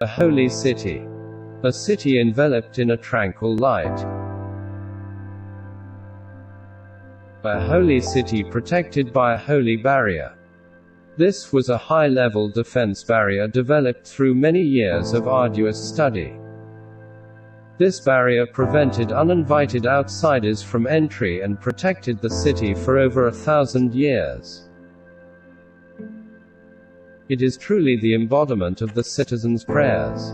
A holy city. A city enveloped in a tranquil light. A holy city protected by a holy barrier. This was a high-level defense barrier developed through many years of arduous study. This barrier prevented uninvited outsiders from entry and protected the city for over 1,000 years. It is truly the embodiment of the citizens' prayers.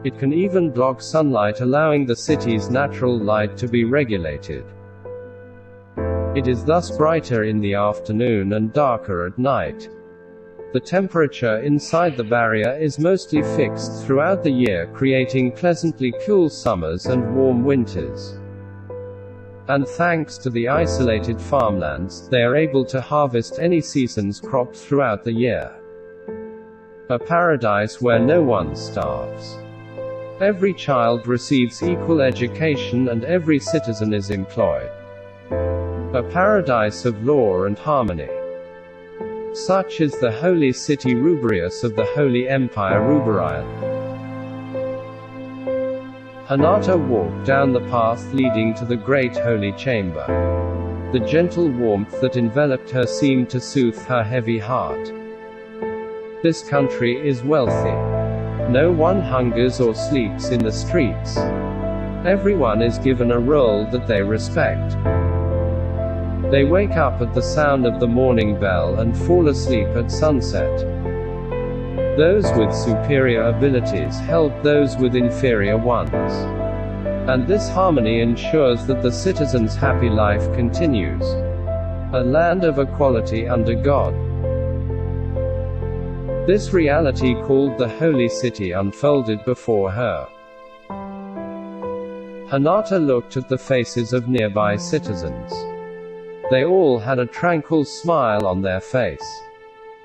It can even block sunlight, allowing the city's natural light to be regulated. It is thus brighter in the afternoon and darker at night. The temperature inside the barrier is mostly fixed throughout the year, creating pleasantly cool summers and warm winters. And thanks to the isolated farmlands, they are able to harvest any season's crop throughout the year. A paradise where no one starves. Every child receives equal education and every citizen is employed. A paradise of law and harmony. Such is the holy city Rubrius of the Holy Empire Ruberian. Hinata walked down the path leading to the great holy chamber. The gentle warmth that enveloped her seemed to soothe her heavy heart. This country is wealthy. No one hungers or sleeps in the streets. Everyone is given a role that they respect. They wake up at the sound of the morning bell and fall asleep at sunset. Those with superior abilities help those with inferior ones. And this harmony ensures that the citizens' happy life continues. A land of equality under God. This reality called the Holy City unfolded before her. Hinata looked at the faces of nearby citizens. They all had a tranquil smile on their face.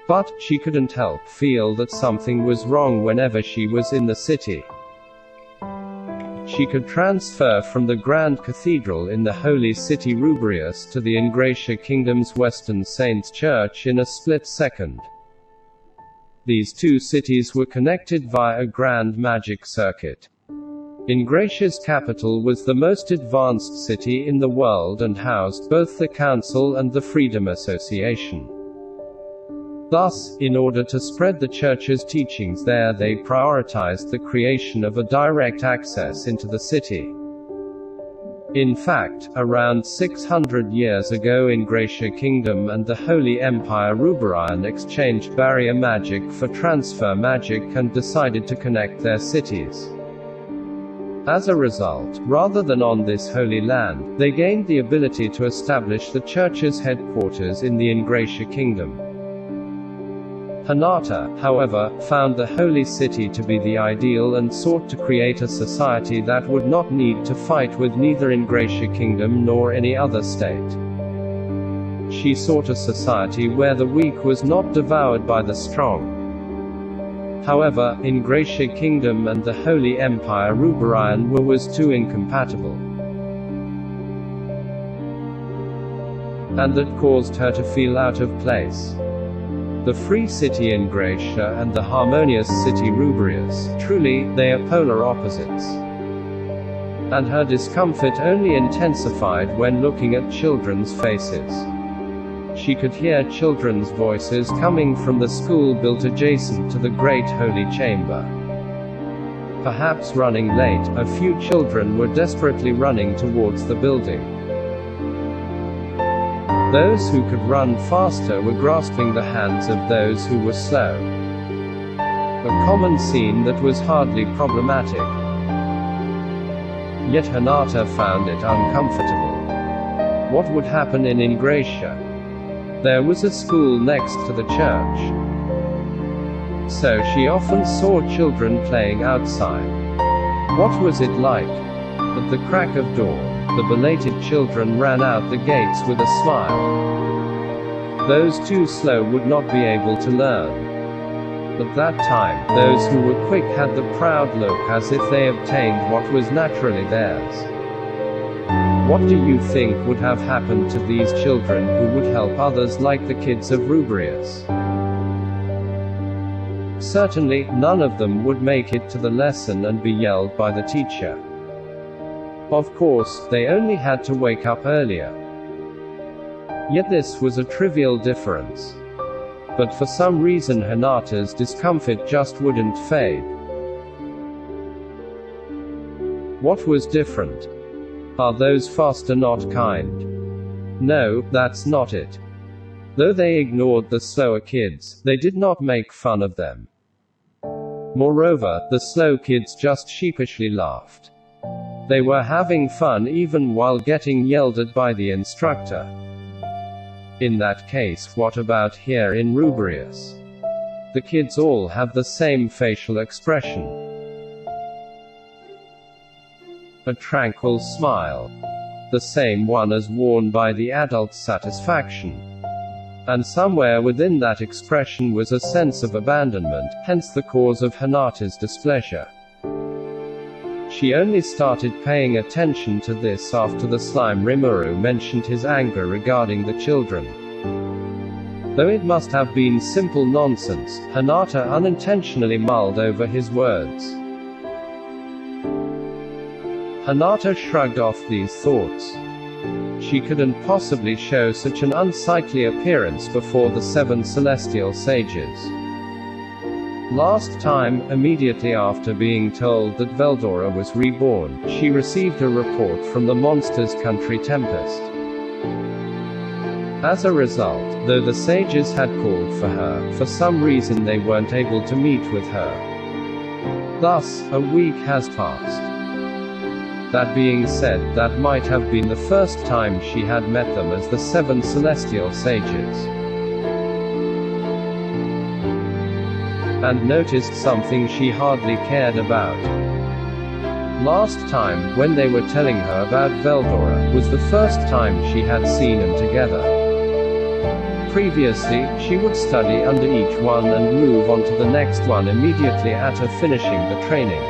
But she couldn't help feel that something was wrong whenever she was in the city. She could transfer from the Grand Cathedral in the Holy City Rubrius to the Ingratia Kingdom's Western Saints Church in a split second. These two cities were connected via a grand magic circuit. Ingratia's capital was the most advanced city in the world and housed both the Council and the Freedom Association. Thus, in order to spread the Church's teachings there, they prioritized the creation of a direct access into the city. In fact, around 600 years ago, Ingratia Kingdom and the Holy Empire Ruberian exchanged barrier magic for transfer magic and decided to connect their cities. As a result, rather than on this holy land, they gained the ability to establish the Church's headquarters in the Ingratia Kingdom. Hinata, however, found the holy city to be the ideal and sought to create a society that would not need to fight with neither Ingratia Kingdom nor any other state. She sought a society where the weak was not devoured by the strong. However, Ingratia Kingdom and the Holy Empire Ruberian was too incompatible. And that caused her to feel out of place. The free city Ingratia and the harmonious city Rubrius, truly, they are polar opposites. And her discomfort only intensified when looking at children's faces. She could hear children's voices coming from the school built adjacent to the great holy chamber. Perhaps running late, a few children were desperately running towards the building. Those who could run faster were grasping the hands of those who were slow. A common scene that was hardly problematic. Yet Hinata found it uncomfortable. What would happen in Ingratia? There was a school next to the church. So she often saw children playing outside. What was it like? At the crack of dawn, the belated children ran out the gates with a smile. Those too slow would not be able to learn. At that time, those who were quick had the proud look as if they obtained what was naturally theirs. What do you think would have happened to these children who would help others like the kids of Rubrius? Certainly, none of them would make it to the lesson and be yelled by the teacher. Of course, they only had to wake up earlier. Yet this was a trivial difference. But for some reason Hinata's discomfort just wouldn't fade. What was different? Are those faster not kind? No, that's not it. Though they ignored the slower kids, they did not make fun of them. Moreover, the slow kids just sheepishly laughed. They were having fun even while getting yelled at by the instructor. In that case, what about here in Rubrius? The kids all have the same facial expression. A tranquil smile. The same one as worn by the adult's satisfaction. And somewhere within that expression was a sense of abandonment, hence the cause of Hinata's displeasure. She only started paying attention to this after the slime Rimuru mentioned his anger regarding the children. Though it must have been simple nonsense, Hinata unintentionally mulled over his words. Hinata shrugged off these thoughts. She couldn't possibly show such an unsightly appearance before the 7 celestial sages. Last time, immediately after being told that Veldora was reborn, she received a report from the monster's country Tempest. As a result, though the sages had called for her, for some reason they weren't able to meet with her. Thus, a week has passed. That being said, that might have been the first time she had met them as the 7 celestial sages. And noticed something she hardly cared about. Last time, when they were telling her about Veldora, was the first time she had seen them together. Previously, she would study under each one and move on to the next one immediately after finishing the training.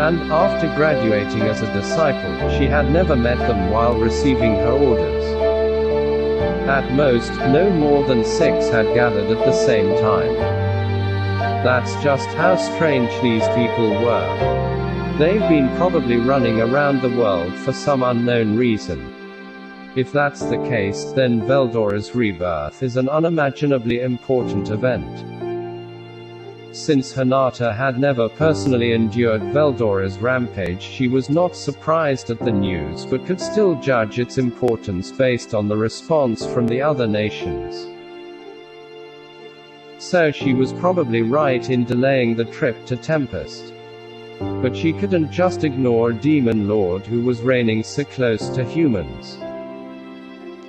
And, after graduating as a disciple, she had never met them while receiving her orders. At most, no more than 6 had gathered at the same time. That's just how strange these people were. They've been probably running around the world for some unknown reason. If that's the case, then Veldora's rebirth is an unimaginably important event. Since Hinata had never personally endured Veldora's rampage, she was not surprised at the news but could still judge its importance based on the response from the other nations. So she was probably right in delaying the trip to Tempest. But she couldn't just ignore a demon lord who was reigning so close to humans.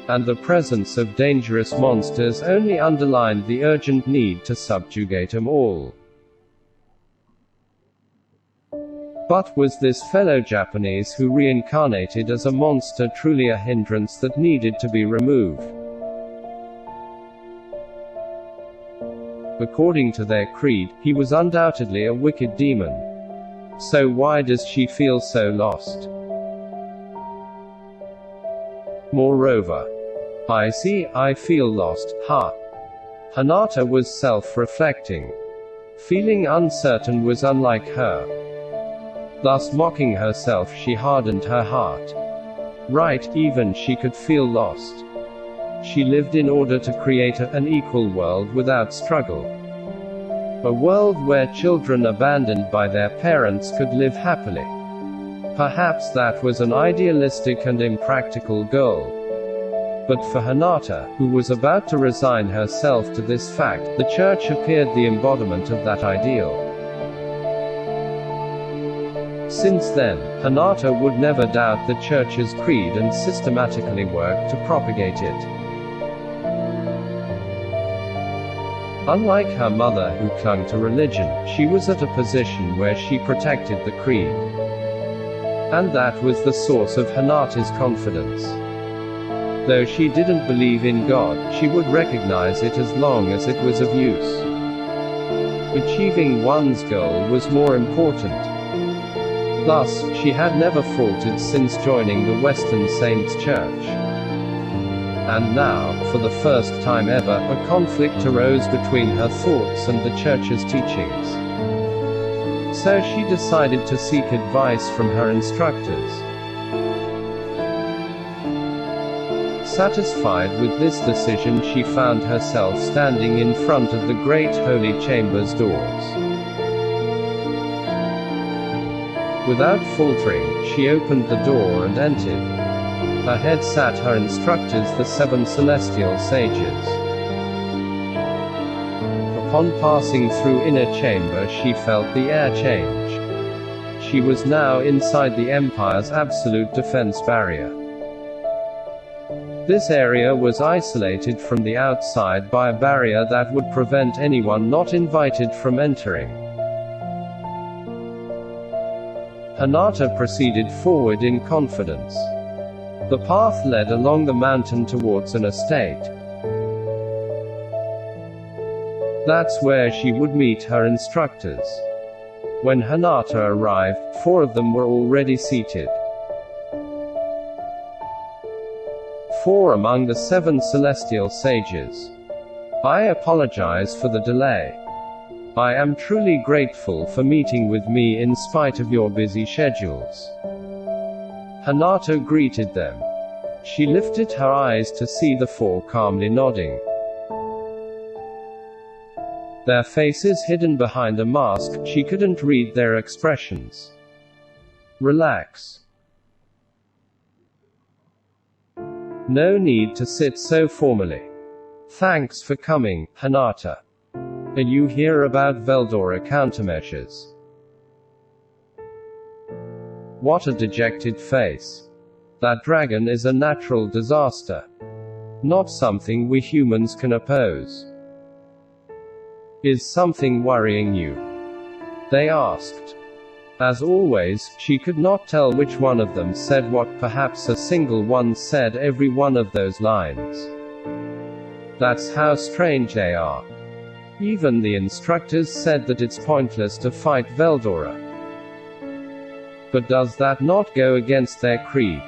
And the presence of dangerous monsters only underlined the urgent need to subjugate them all. But was this fellow Japanese who reincarnated as a monster truly a hindrance that needed to be removed? According to their creed, he was undoubtedly a wicked demon. So why does she feel so lost? Moreover, I see, I feel lost, ha. Hinata was self-reflecting. Feeling uncertain was unlike her. Thus mocking herself she hardened her heart. Right, even she could feel lost. She lived in order to create an equal world without struggle. A world where children abandoned by their parents could live happily. Perhaps that was an idealistic and impractical goal. But for Hinata, who was about to resign herself to this fact, the church appeared the embodiment of that ideal. Since then, Hinata would never doubt the church's creed and systematically work to propagate it. Unlike her mother who clung to religion, she was at a position where she protected the creed. And that was the source of Hinata's confidence. Though she didn't believe in God, she would recognize it as long as it was of use. Achieving one's goal was more important. Thus, she had never faltered since joining the Western Saints Church. And now, for the first time ever, a conflict arose between her thoughts and the church's teachings. So she decided to seek advice from her instructors. Satisfied with this decision, she found herself standing in front of the great holy chamber's doors. Without faltering, she opened the door and entered. Ahead sat her instructors, the 7 celestial sages. Upon passing through inner chamber, she felt the air change. She was now inside the Empire's absolute defense barrier. This area was isolated from the outside by a barrier that would prevent anyone not invited from entering. Hinata proceeded forward in confidence. The path led along the mountain towards an estate. That's where she would meet her instructors. When Hinata arrived, 4 of them were already seated. 4 among the 7 celestial sages. I apologize for the delay. I am truly grateful for meeting with me in spite of your busy schedules. Hinata greeted them. She lifted her eyes to see the 4 calmly nodding. Their faces hidden behind a mask, she couldn't read their expressions. Relax. No need to sit so formally. Thanks for coming, Hinata. Are you here about Veldora countermeasures? What a dejected face. That dragon is a natural disaster. Not something we humans can oppose. Is something worrying you? They asked. As always, she could not tell which one of them said what. Perhaps a single one said every one of those lines. That's how strange they are. Even the instructors said that it's pointless to fight Veldora. But does that not go against their creed?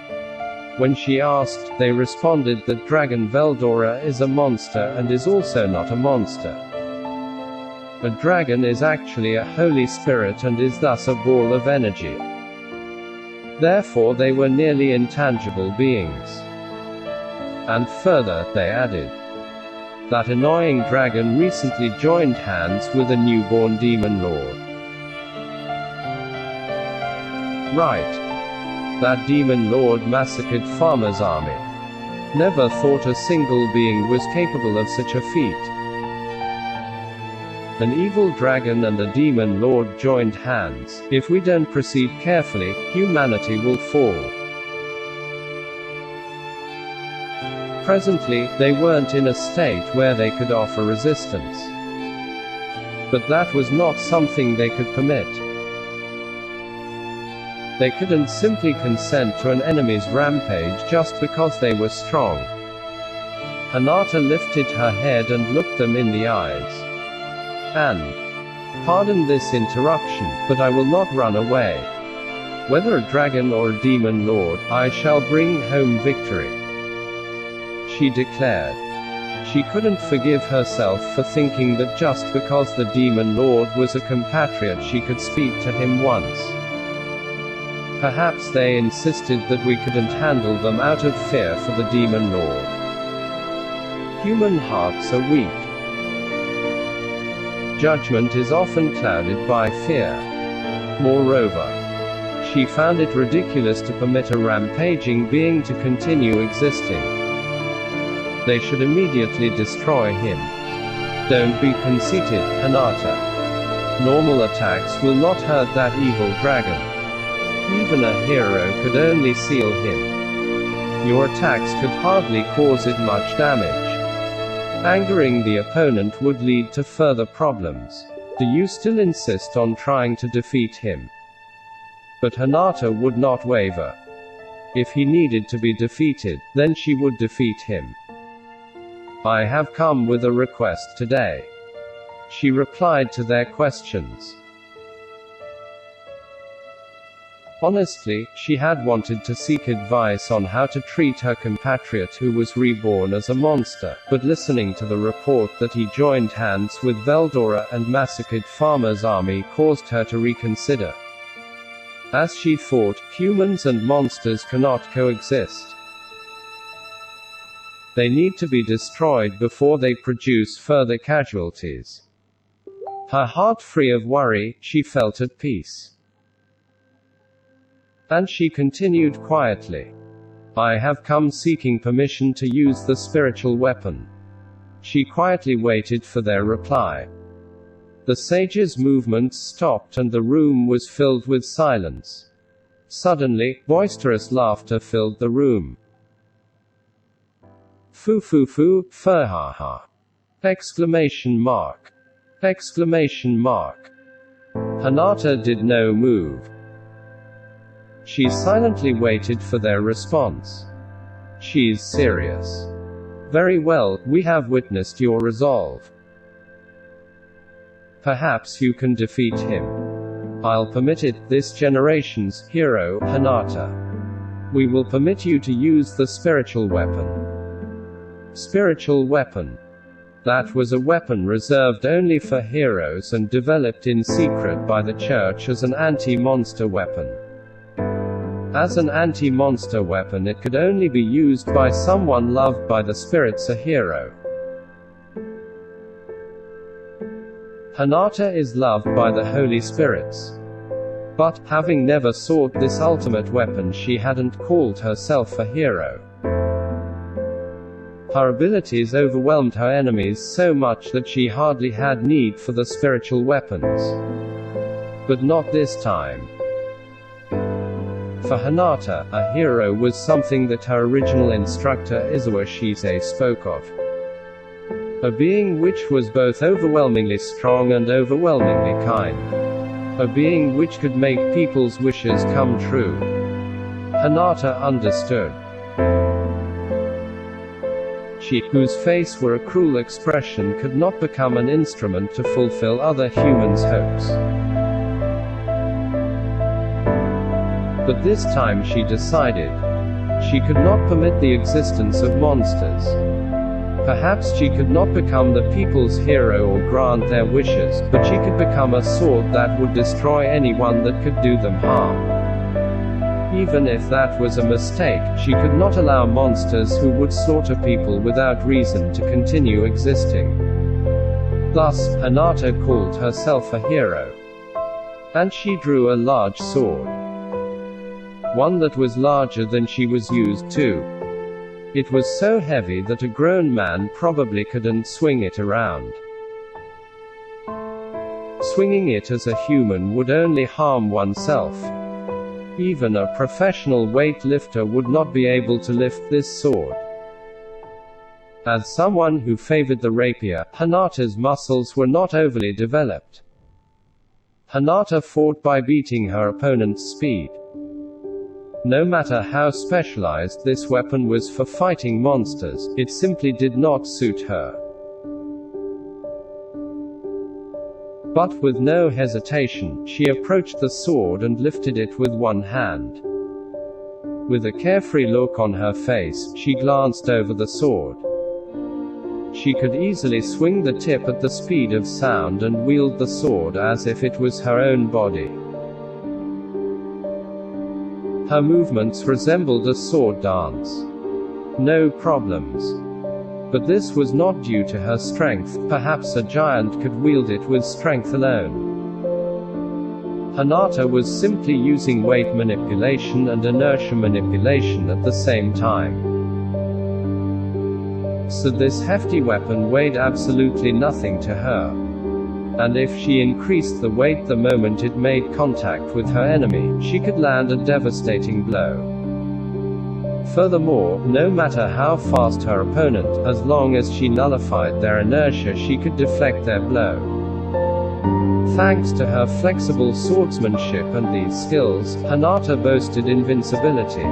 When she asked, they responded that Dragon Veldora is a monster and is also not a monster. A dragon is actually a holy spirit and is thus a ball of energy. Therefore they were nearly intangible beings. And further, they added, that annoying dragon recently joined hands with a newborn demon lord. Right. That demon lord massacred Farmer's army. Never thought a single being was capable of such a feat. An evil dragon and a demon lord joined hands. If we don't proceed carefully, humanity will fall. Presently, they weren't in a state where they could offer resistance. But that was not something they could permit. They couldn't simply consent to an enemy's rampage just because they were strong. Hinata lifted her head and looked them in the eyes. And, pardon this interruption, but I will not run away. Whether a dragon or a demon lord, I shall bring home victory. She declared. She couldn't forgive herself for thinking that just because the demon lord was a compatriot she could speak to him once. Perhaps they insisted that we couldn't handle them out of fear for the demon lord. Human hearts are weak. Judgment is often clouded by fear. Moreover, she found it ridiculous to permit a rampaging being to continue existing. They should immediately destroy him. Don't be conceited, Hinata. Normal attacks will not hurt that evil dragon. Even a hero could only seal him. Your attacks could hardly cause it much damage. Angering the opponent would lead to further problems. Do you still insist on trying to defeat him? But Hinata would not waver. If he needed to be defeated, then she would defeat him. I have come with a request today. She replied to their questions. Honestly, she had wanted to seek advice on how to treat her compatriot who was reborn as a monster, but listening to the report that he joined hands with Veldora and massacred Farmer's army caused her to reconsider. As she thought, humans and monsters cannot coexist. They need to be destroyed before they produce further casualties. Her heart free of worry, she felt at peace. And she continued quietly. I have come seeking permission to use the spiritual weapon. She quietly waited for their reply. The sage's movements stopped and the room was filled with silence. Suddenly, boisterous laughter filled the room. Foo foo foo, fur ha ha. Exclamation mark. Exclamation mark. Hinata did no move. She silently waited for their response. She's serious. Very well, we have witnessed your resolve. Perhaps you can defeat him. I'll permit it, this generation's hero, Hinata. We will permit you to use the spiritual weapon. Spiritual weapon. That was a weapon reserved only for heroes and developed in secret by the church as an anti-monster weapon. As an anti-monster weapon, it could only be used by someone loved by the spirits, a hero. Hinata is loved by the Holy Spirits. But, having never sought this ultimate weapon, she hadn't called herself a hero. Her abilities overwhelmed her enemies so much that she hardly had need for the spiritual weapons. But not this time. For Hinata, a hero was something that her original instructor Izuwa Shise spoke of. A being which was both overwhelmingly strong and overwhelmingly kind. A being which could make people's wishes come true. Hinata understood. She, whose face wore a cruel expression, could not become an instrument to fulfill other humans' hopes. But this time she decided. She could not permit the existence of monsters. Perhaps she could not become the people's hero or grant their wishes, but she could become a sword that would destroy anyone that could do them harm. Even if that was a mistake, she could not allow monsters who would slaughter people without reason to continue existing. Thus, Hinata called herself a hero. And she drew a large sword. One that was larger than she was used to. It was so heavy that a grown man probably couldn't swing it around. Swinging it as a human would only harm oneself. Even a professional weightlifter would not be able to lift this sword. As someone who favored the rapier, Hinata's muscles were not overly developed. Hinata fought by beating her opponent's speed. No matter how specialized this weapon was for fighting monsters, it simply did not suit her. But with no hesitation, she approached the sword and lifted it with one hand. With a carefree look on her face, she glanced over the sword. She could easily swing the tip at the speed of sound and wield the sword as if it was her own body. Her movements resembled a sword dance. No problems. But this was not due to her strength, perhaps a giant could wield it with strength alone. Hinata was simply using weight manipulation and inertia manipulation at the same time. So this hefty weapon weighed absolutely nothing to her. And if she increased the weight the moment it made contact with her enemy, she could land a devastating blow. Furthermore, no matter how fast her opponent, as long as she nullified their inertia, she could deflect their blow. Thanks to her flexible swordsmanship and these skills, Hinata boasted invincibility.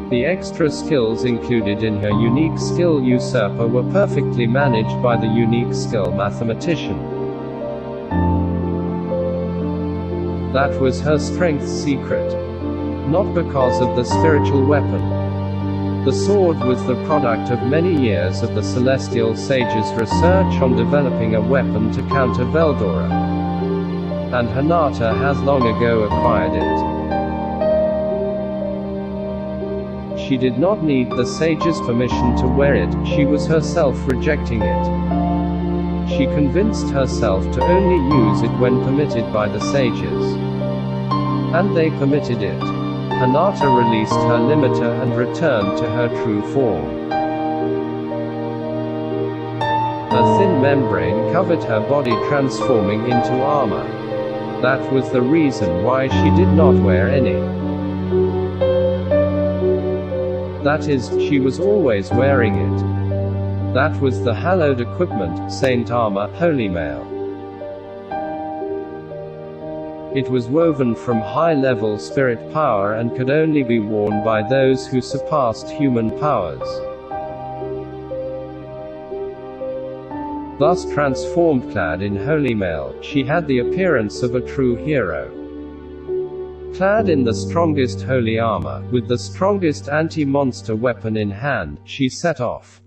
The extra skills included in her unique skill Usurper were perfectly managed by the unique skill Mathematician. That was her strength's secret. Not because of the spiritual weapon. The sword was the product of many years of the Celestial Sage's research on developing a weapon to counter Veldora. And Hinata has long ago acquired it. She did not need the sage's permission to wear it, she was herself rejecting it. She convinced herself to only use it when permitted by the sages. And they permitted it. Hinata released her limiter and returned to her true form. A thin membrane covered her body, transforming into armor. That was the reason why she did not wear any. That is, she was always wearing it. That was the hallowed equipment, Saint Armor, Holy Mail. It was woven from high-level spirit power and could only be worn by those who surpassed human powers. Thus transformed, clad in holy mail, she had the appearance of a true hero. Clad in the strongest holy armor, with the strongest anti-monster weapon in hand, she set off.